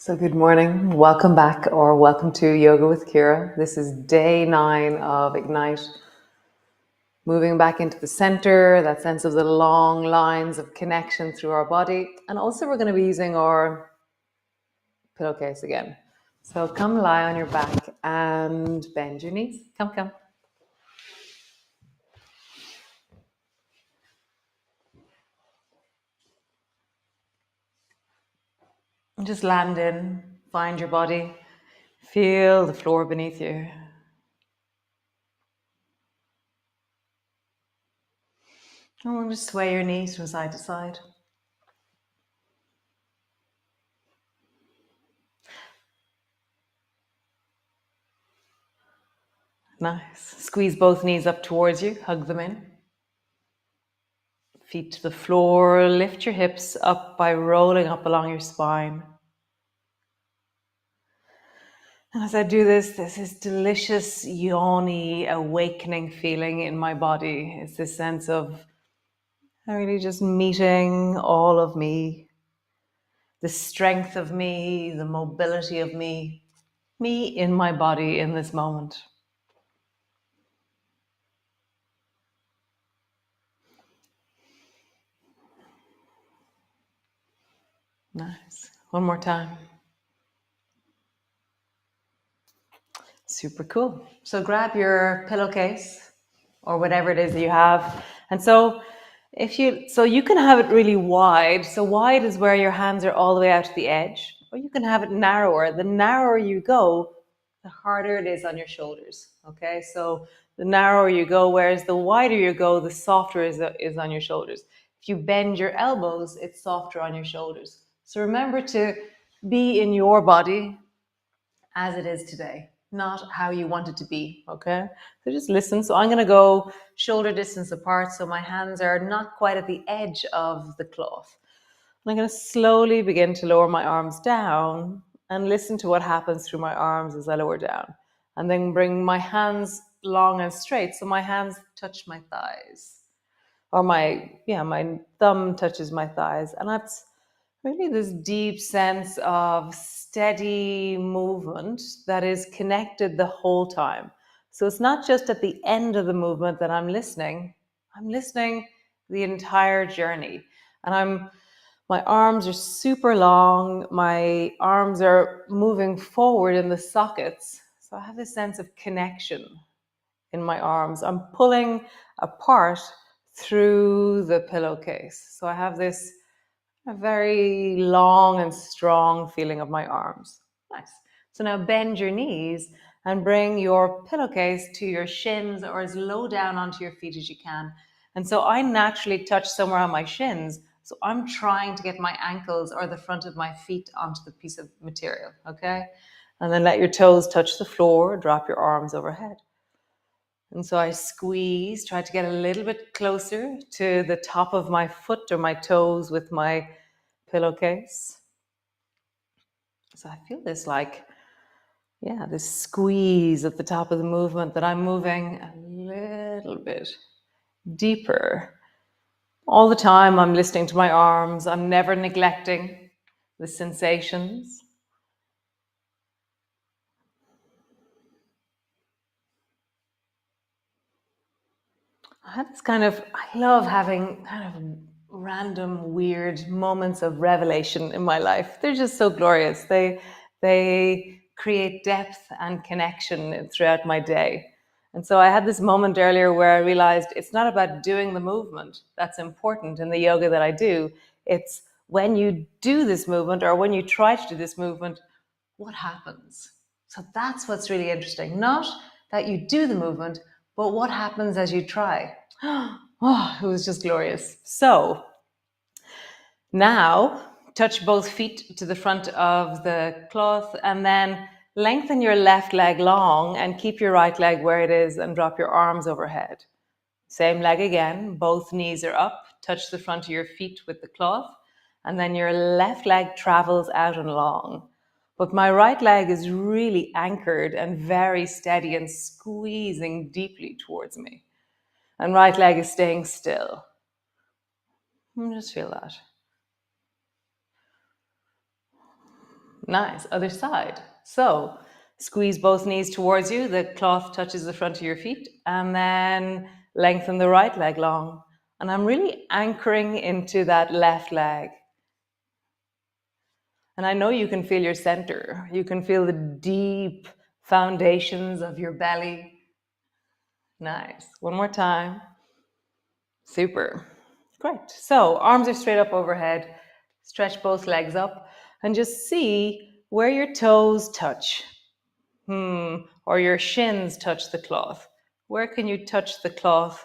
So good morning, welcome back or welcome to Yoga with Ciara. This is day 9 of Ignite. Moving back into the center, that sense of the long lines of connection through our body. And also we're going to be using our pillowcase again. So come lie on your back and bend your knees. Come. And just land in, find your body, feel the floor beneath you. And we'll just sway your knees from side to side. Nice. Squeeze both knees up towards you, hug them in. Feet to the floor, lift your hips up by rolling up along your spine. And as I do this, there's this delicious, yawny, awakening feeling in my body. It's this sense of really just meeting all of me, the strength of me, the mobility of me in my body in this moment. Nice. One more time. Super cool. So grab your pillowcase or whatever it is that you have. And so you can have it really wide. So wide is where your hands are all the way out to the edge, or you can have it narrower. The narrower you go, the harder it is on your shoulders. Okay. So the narrower you go, whereas the wider you go, the softer is on your shoulders. If you bend your elbows, it's softer on your shoulders. So remember to be in your body as it is today, not how you want it to be, okay? So just listen. So I'm going to go shoulder distance apart, so my hands are not quite at the edge of the cloth. And I'm going to slowly begin to lower my arms down and listen to what happens through my arms as I lower down. And then bring my hands long and straight, so my hands touch my thighs. Or my thumb touches my thighs. And that's really this deep sense of steady movement that is connected the whole time. So it's not just at the end of the movement that I'm listening the entire journey. And my arms are super long, my arms are moving forward in the sockets. So I have this sense of connection in my arms. I'm pulling apart through the pillowcase. So I have this a very long and strong feeling of my arms. Nice. So now bend your knees and bring your pillowcase to your shins or as low down onto your feet as you can. And so I naturally touch somewhere on my shins. So I'm trying to get my ankles or the front of my feet onto the piece of material, okay? And then let your toes touch the floor, drop your arms overhead. And so I squeeze, try to get a little bit closer to the top of my foot or my toes with my pillowcase. So I feel this this squeeze at the top of the movement, that I'm moving a little bit deeper. All the time I'm listening to my arms. I'm never neglecting the sensations. I love having kind of random, weird moments of revelation in my life. They're just so glorious. They create depth and connection throughout my day. And so I had this moment earlier where I realized it's not about doing the movement that's important in the yoga that I do. It's when you do this movement or when you try to do this movement, what happens? So that's what's really interesting. Not that you do the movement, but what happens as you try. Oh, it was just glorious. So now touch both feet to the front of the cloth and then lengthen your left leg long and keep your right leg where it is and drop your arms overhead. Same leg again, both knees are up, touch the front of your feet with the cloth, and then your left leg travels out and long. But my right leg is really anchored and very steady and squeezing deeply towards me. And right leg is staying still. Just feel that. Nice. Other side. So squeeze both knees towards you. The cloth touches the front of your feet. And then lengthen the right leg long. And I'm really anchoring into that left leg. And I know you can feel your center. You can feel the deep foundations of your belly. Nice. One more time. Super. Great. So arms are straight up overhead. Stretch both legs up and just see where your toes touch. Or your shins touch the cloth. Where can you touch the cloth?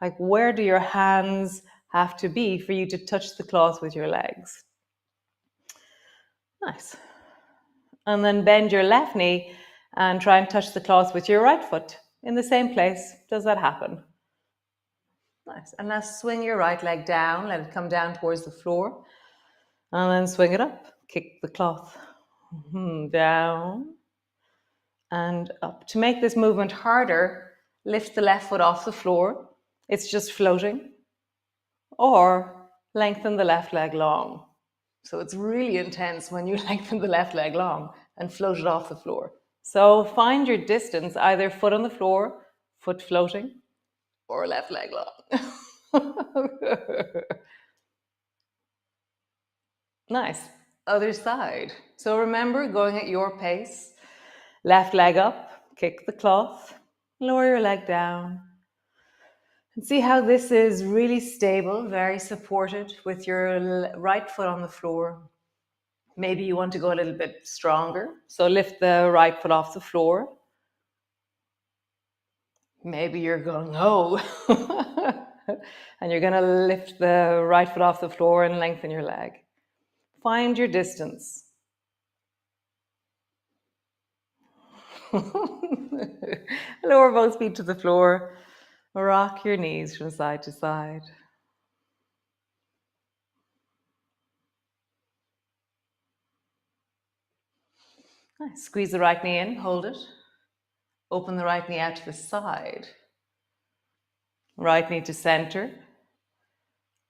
Like, where do your hands have to be for you to touch the cloth with your legs? Nice. And then bend your left knee and try and touch the cloth with your right foot in the same place. Does that happen? Nice. And now swing your right leg down, let it come down towards the floor. And then swing it up. Kick the cloth down and up. To make this movement harder, lift the left foot off the floor. It's just floating. Or lengthen the left leg long. So it's really intense when you lengthen the left leg long and float it off the floor. So find your distance, either foot on the floor, foot floating, or left leg long. Nice. Other side. So remember, going at your pace. Left leg up, kick the cloth, lower your leg down. And see how this is really stable, very supported with your right foot on the floor. Maybe you want to go a little bit stronger. So lift the right foot off the floor. Maybe you're going, oh. And you're going to lift the right foot off the floor and lengthen your leg. Find your distance. Lower both feet to the floor. Rock your knees from side to side. Nice. Squeeze the right knee in, hold it. Open the right knee out to the side. Right knee to center.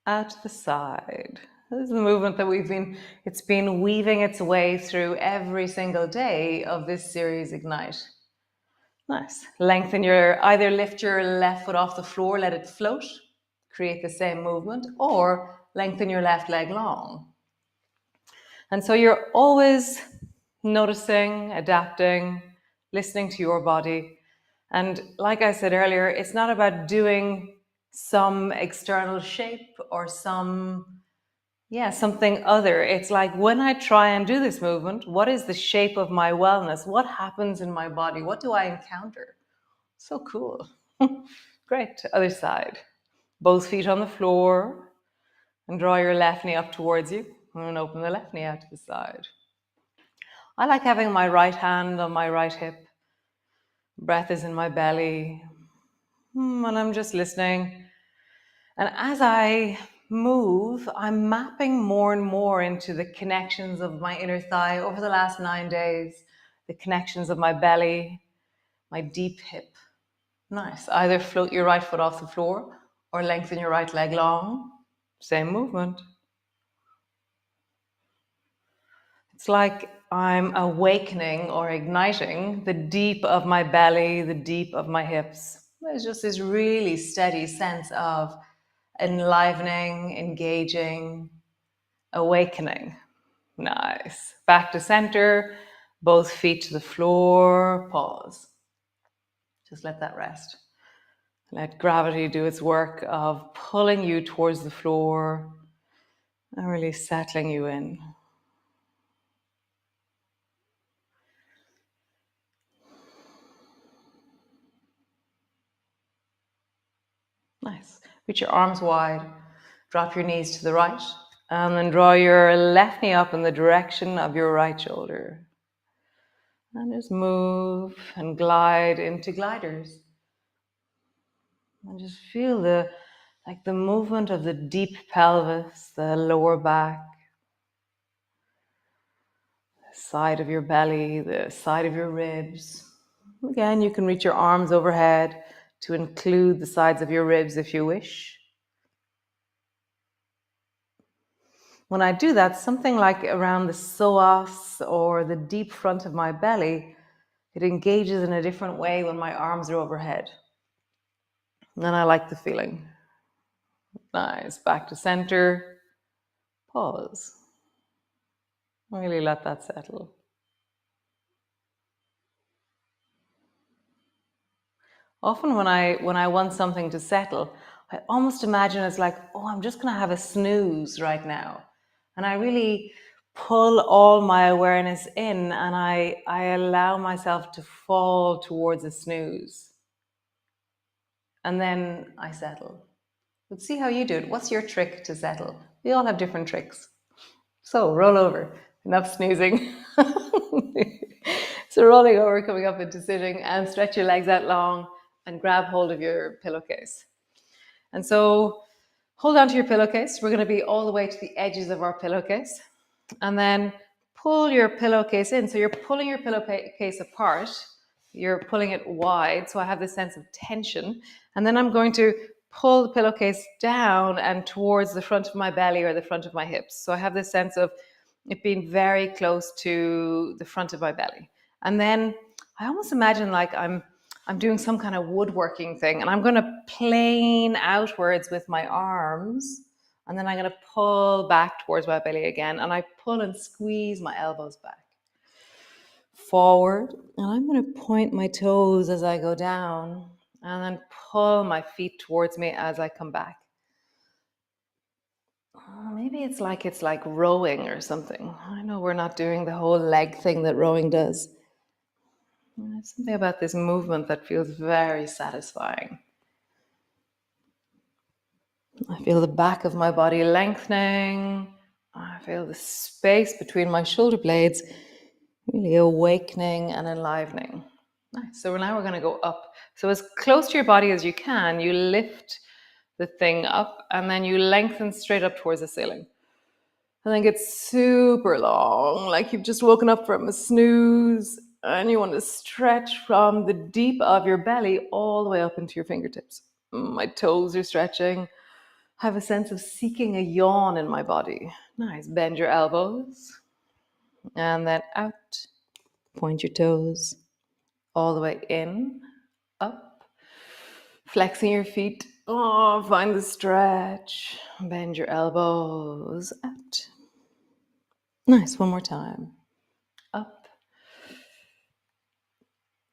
Out to the side. This is the movement that it's been weaving its way through every single day of this series, Ignite. Nice. Either lift your left foot off the floor, let it float, create the same movement, or lengthen your left leg long. And so you're always noticing, adapting, listening to your body. And like I said earlier, it's not about doing some external shape or something other. It's like, when I try and do this movement, what is the shape of my wellness? What happens in my body? What do I encounter? So cool. Great. Other side. Both feet on the floor, and draw your left knee up towards you and open the left knee out to the side. I like having my right hand on my right hip. Breath is in my belly. And I'm just listening. And as I move, I'm mapping more and more into the connections of my inner thigh over the last 9 days, the connections of my belly, my deep hip. Nice. Either float your right foot off the floor or lengthen your right leg long. Same movement. It's like I'm awakening or igniting the deep of my belly, the deep of my hips. There's just this really steady sense of enlivening, engaging, awakening. Nice. Back to center, both feet to the floor, pause. Just let that rest. Let gravity do its work of pulling you towards the floor and really settling you in. Nice. Reach your arms wide. Drop your knees to the right. And then draw your left knee up in the direction of your right shoulder. And just move and glide into gliders. And just feel the movement of the deep pelvis, the lower back, the side of your belly, the side of your ribs. Again, you can reach your arms overhead to include the sides of your ribs if you wish. When I do that, something like around the psoas or the deep front of my belly, it engages in a different way when my arms are overhead. And I like the feeling. Nice. Back to center. Pause. Really let that settle. Often when I want something to settle, I almost imagine it's like, oh, I'm just going to have a snooze right now. And I really pull all my awareness in and I allow myself to fall towards a snooze. And then I settle. But see how you do it. What's your trick to settle? We all have different tricks. So roll over. Enough snoozing. So rolling over, coming up into sitting, and stretch your legs out long and grab hold of your pillowcase. And so hold on to your pillowcase. We're going to be all the way to the edges of our pillowcase. And then pull your pillowcase in. So you're pulling your pillowcase apart. You're pulling it wide. So I have this sense of tension. And then I'm going to pull the pillowcase down and towards the front of my belly or the front of my hips. So I have this sense of it being very close to the front of my belly. And then I almost imagine like I'm doing some kind of woodworking thing and I'm going to plane outwards with my arms. And then I'm going to pull back towards my belly again. And I pull and squeeze my elbows back. Forward. And I'm going to point my toes as I go down. And then pull my feet towards me as I come back. Maybe it's like rowing or something. I know we're not doing the whole leg thing that rowing does. There's something about this movement that feels very satisfying. I feel the back of my body lengthening. I feel the space between my shoulder blades really awakening and enlivening. Nice. So now we're going to go up. So as close to your body as you can, you lift the thing up and then you lengthen straight up towards the ceiling. And then get super long, like you've just woken up from a snooze and you want to stretch from the deep of your belly all the way up into your fingertips. My toes are stretching. I have a sense of seeking a yawn in my body. Nice. Bend your elbows and then out. Point your toes all the way in, up. Flexing your feet. Oh, find the stretch. Bend your elbows out. Nice. One more time. Up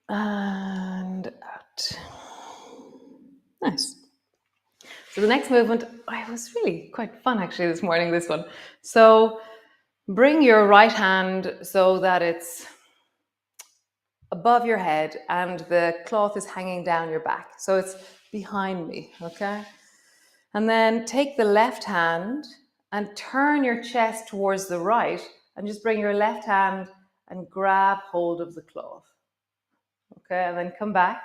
and out. Nice. So the next movement, it was really quite fun actually this morning, this one. So bring your right hand so that it's above your head and the cloth is hanging down your back. So it's behind me, okay? And then take the left hand and turn your chest towards the right and just bring your left hand and grab hold of the cloth. Okay, and then come back,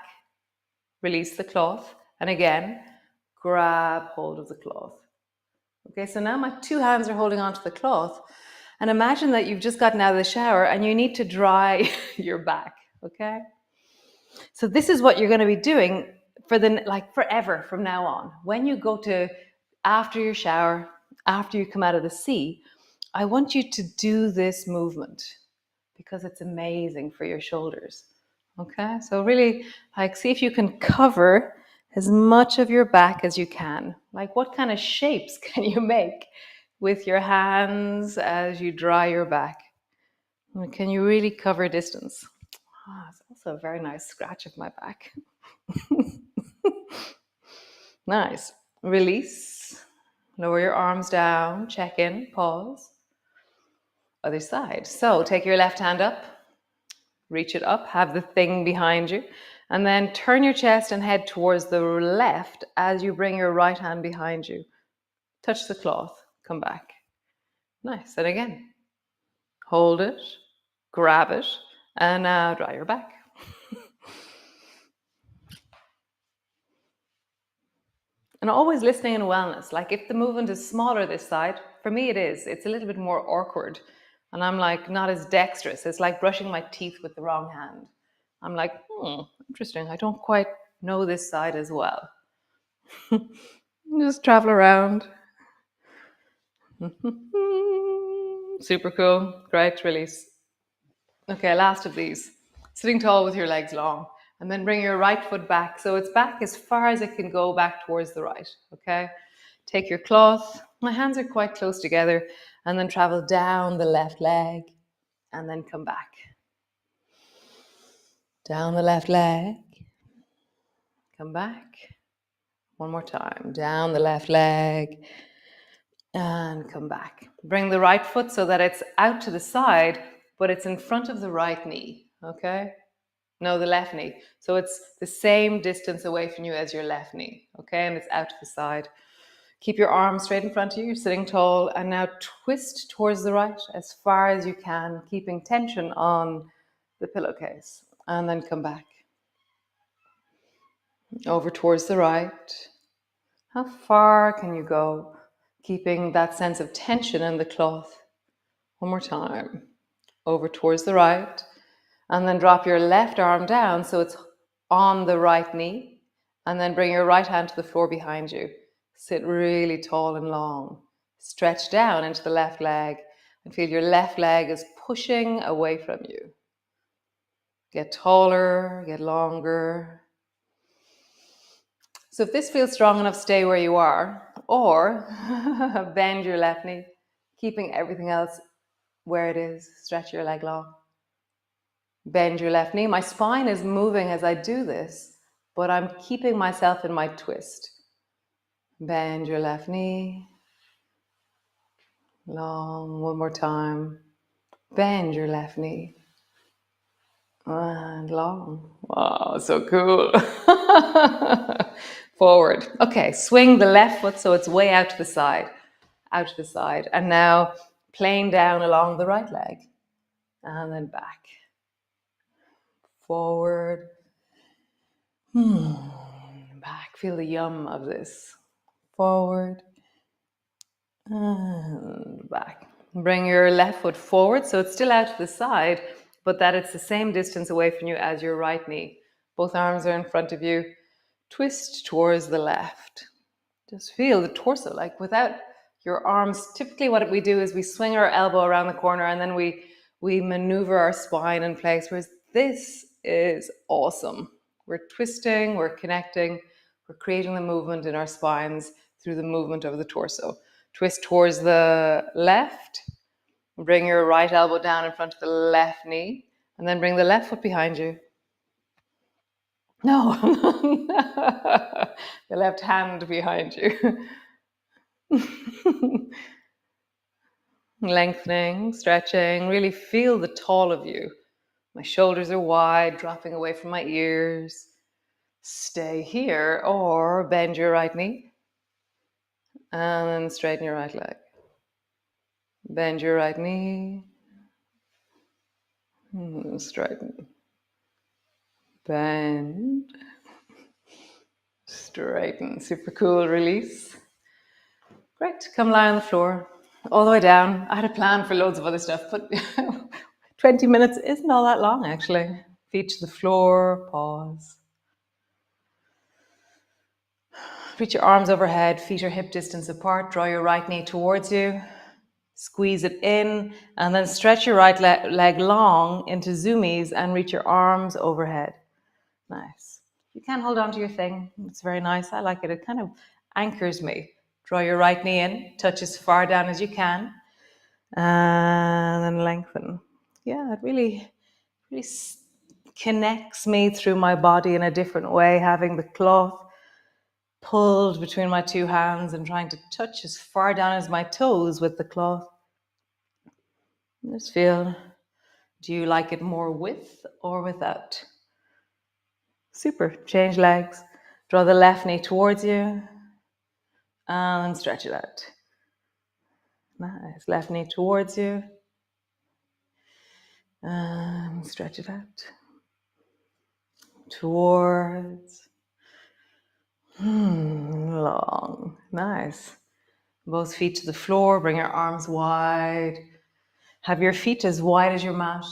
release the cloth, and again, grab hold of the cloth. Okay, so now my two hands are holding onto the cloth, and imagine that you've just gotten out of the shower and you need to dry your back, okay? So this is what you're going to be doing for forever from now on. When you go to, after your shower, after you come out of the sea, I want you to do this movement because it's amazing for your shoulders. Okay, so really see if you can cover as much of your back as you can. Like what kind of shapes can you make with your hands as you dry your back? Can you really cover distance? It's also a very nice scratch of my back. Nice. Release. Lower your arms down. Check in. Pause. Other side. So take your left hand up. Reach it up. Have the thing behind you. And then turn your chest and head towards the left as you bring your right hand behind you. Touch the cloth. Come back. Nice. And again. Hold it. Grab it. And now dry your back. And always listening in wellness. Like if the movement is smaller this side, for me it is. It's a little bit more awkward. And I'm like not as dexterous. It's like brushing my teeth with the wrong hand. I'm like, interesting. I don't quite know this side as well. Just travel around. Super cool. Great. Release. Okay, last of these. Sitting tall with your legs long. And then bring your right foot back. So it's back as far as it can go back towards the right. Okay? Take your cloth. My hands are quite close together. And then travel down the left leg. And then come back. Down the left leg. Come back. One more time. Down the left leg. And come back. Bring the right foot so that it's out to the side, but it's in front of the right knee. Okay? No, the left knee. So it's the same distance away from you as your left knee. Okay? And it's out to the side. Keep your arms straight in front of you. You're sitting tall. And now twist towards the right as far as you can, keeping tension on the pillowcase. And then come back. Over towards the right. How far can you go? Keeping that sense of tension in the cloth. One more time. Over towards the right. And then drop your left arm down so it's on the right knee. And then bring your right hand to the floor behind you. Sit really tall and long. Stretch down into the left leg and feel your left leg is pushing away from you. Get taller, get longer. So if this feels strong enough, stay where you are, or bend your left knee, keeping everything else where it is. Stretch your leg long. Bend your left knee. My spine is moving as I do this, but I'm keeping myself in my twist. Bend your left knee. Long. One more time. Bend your left knee. And long. Wow, so cool. Forward. Okay, swing the left foot so it's way out to the side. Out to the side. And now plane down along the right leg. And then back. Forward. Back. Feel the yum of this. Forward. And back. Bring your left foot forward so it's still out to the side, but that it's the same distance away from you as your right knee. Both arms are in front of you. Twist towards the left. Just feel the torso, like without your arms. Typically what we do is we swing our elbow around the corner and then we maneuver our spine in place, whereas this is awesome. We're twisting, we're connecting, we're creating the movement in our spines through the movement of the torso. Twist towards the left. Bring your right elbow down in front of the left knee. And then bring the left foot behind you. No, the left hand behind you. Lengthening, stretching. Really feel the tall of you. My shoulders are wide, dropping away from my ears. Stay here or bend your right knee. And then straighten your right leg. Bend your right knee. Straighten. Bend. Straighten. Super cool. Release. Great. Come lie on the floor. All the way down. I had a plan for loads of other stuff, but 20 minutes isn't all that long, actually. Feet to the floor. Pause. Reach your arms overhead. Feet are hip distance apart. Draw your right knee towards you. Squeeze it in. And then stretch your right leg long into zoomies and reach your arms overhead. Nice. You can hold on to your thing. It's very nice. I like it. It kind of anchors me. Draw your right knee in. Touch as far down as you can. And then lengthen. Yeah, it really connects me through my body in a different way, having the cloth pulled between my two hands and trying to touch as far down as my toes with the cloth. Just feel, do you like it more with or without? Super. Change legs. Draw the left knee towards you and stretch it out. Nice. Left knee towards you and stretch it out. Towards. Long. Nice. Both feet to the floor. Bring your arms wide. Have your feet as wide as your mat.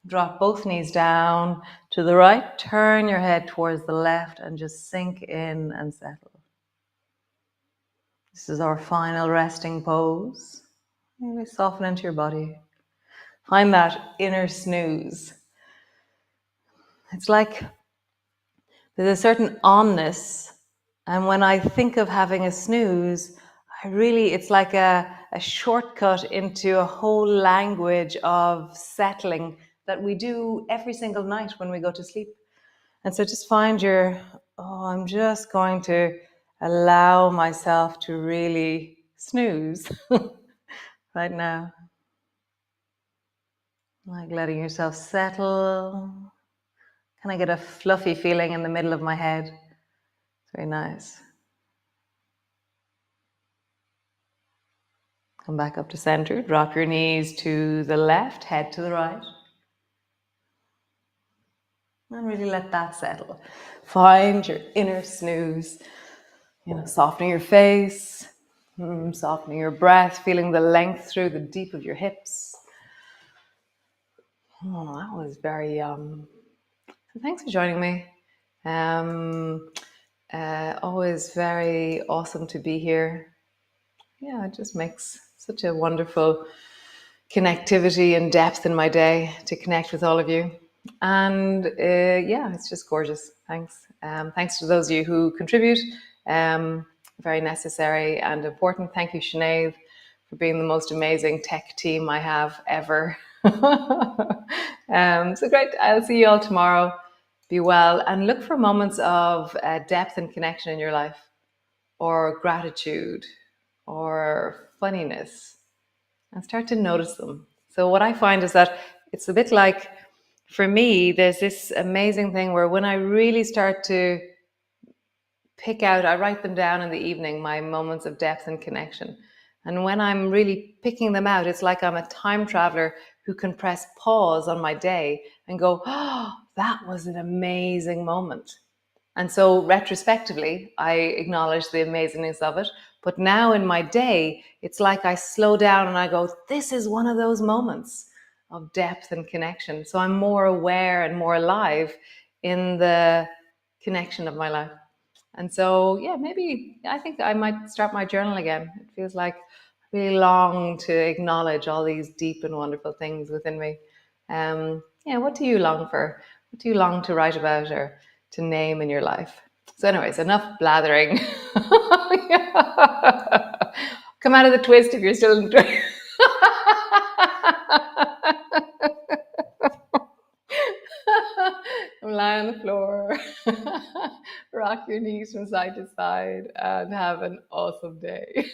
Drop both knees down to the right. Turn your head towards the left and just sink in and settle. This is our final resting pose. Maybe soften into your body. Find that inner snooze. It's like there's a certain onness. And when I think of having a snooze, it's like a shortcut into a whole language of settling that we do every single night when we go to sleep. And so just I'm just going to allow myself to really snooze right now. Like letting yourself settle. Can I get a fluffy feeling in the middle of my head? It's very nice. Come back up to center. Drop your knees to the left, head to the right. And really let that settle. Find your inner snooze. Softening your face, softening your breath, feeling the length through the deep of your hips. Oh, that was very thanks for joining me. Always very awesome to be here. Yeah, it just makes such a wonderful connectivity and depth in my day to connect with all of you. And it's just gorgeous. Thanks. Thanks to those of you who contribute. Very necessary and important. Thank you, Sinead, for being the most amazing tech team I have ever. So great. I'll see you all tomorrow. Be well and look for moments of depth and connection in your life, or gratitude, or funniness, and start to notice them. So what I find is that it's a bit like, for me, there's this amazing thing where when I really start to I write them down in the evening, my moments of depth and connection. And when I'm really picking them out, it's like I'm a time traveler who can press pause on my day and go, oh, that was an amazing moment. And so retrospectively, I acknowledge the amazingness of it. But now in my day, it's like I slow down and I go, this is one of those moments of depth and connection. So I'm more aware and more alive in the connection of my life. And so, maybe I think I might start my journal again. It feels like I really long to acknowledge all these deep and wonderful things within me. What do you long for? What do you long to write about or to name in your life? So anyways, enough blathering. Come out of the twist if you're still in the twist. Lie on the floor, rock your knees from side to side, and have an awesome day.